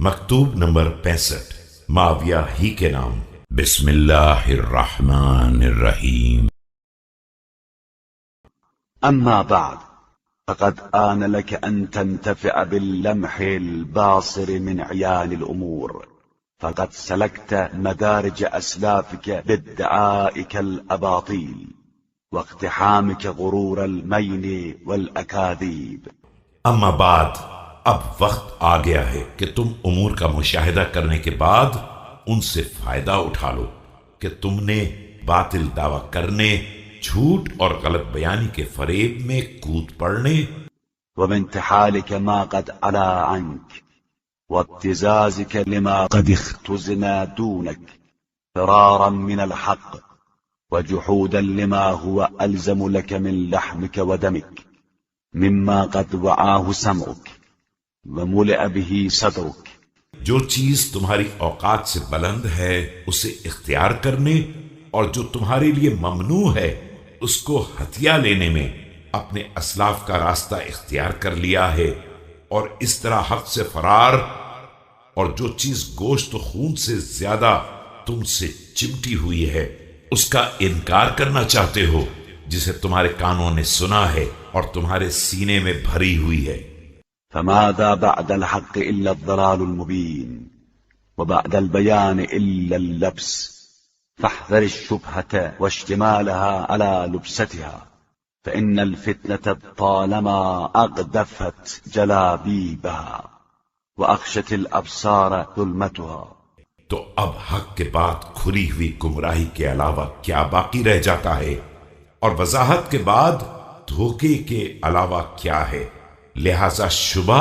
مکتوب نمبر 65 معاویہ ہی کے نام۔ بسم اللہ الرحمن الرحیم۔ أما بعد فقد آن لك أن تنتفع باللمح الباصر من عيان الأمور، فقد سلكت مدارج أسلافك بادعائك الأباطيل واقتحامك غرور المين والأكاذيب۔ اما بعد، اب وقت آ گیا ہے کہ تم امور کا مشاہدہ کرنے کے بعد ان سے فائدہ اٹھا لو کہ تم نے باطل دعویٰ کرنے، جھوٹ اور غلط بیانی کے فریب میں کود پڑنے، وبانتحالك ما قد علا عنك وابتزازك لما قد اختزن دونك فرارا من الحق وجحودا لما هو ألزم لك من لحمك ودمك مما قد وعاه سمعك وملئ به صدرك۔ جو چیز تمہاری اوقات سے بلند ہے اسے اختیار کرنے، اور جو تمہارے لیے ممنوع ہے اس کو ہتھیا لینے میں اپنے اسلاف کا راستہ اختیار کر لیا ہے، اور اس طرح حق سے فرار، اور جو چیز گوشت و خون سے زیادہ تم سے چمٹی ہوئی ہے اس کا انکار کرنا چاہتے ہو، جسے تمہارے کانوں نے سنا ہے اور تمہارے سینے میں بھری ہوئی ہے۔ فماذا بعد الحق إلا الضلال المبين وبعد البيان إلا اللبس، فاحذر الشبهة واشتمالها على لبستها، فإن الفتنة طالما أغدفت جلابيبها وأخشت الأبصار ظلمتها۔ تو اب حق کے بعد کھلی ہوئی گمراہی کے علاوہ کیا باقی رہ جاتا ہے، اور وضاحت کے بعد دھوکے کے علاوہ کیا ہے؟ لہذا شبہ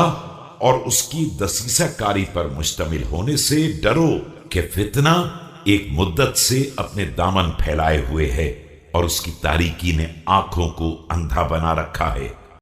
اور اس کی دسیسہ کاری پر مشتمل ہونے سے ڈرو کہ فتنہ ایک مدت سے اپنے دامن پھیلائے ہوئے ہے، اور اس کی تاریکی نے آنکھوں کو اندھا بنا رکھا ہے۔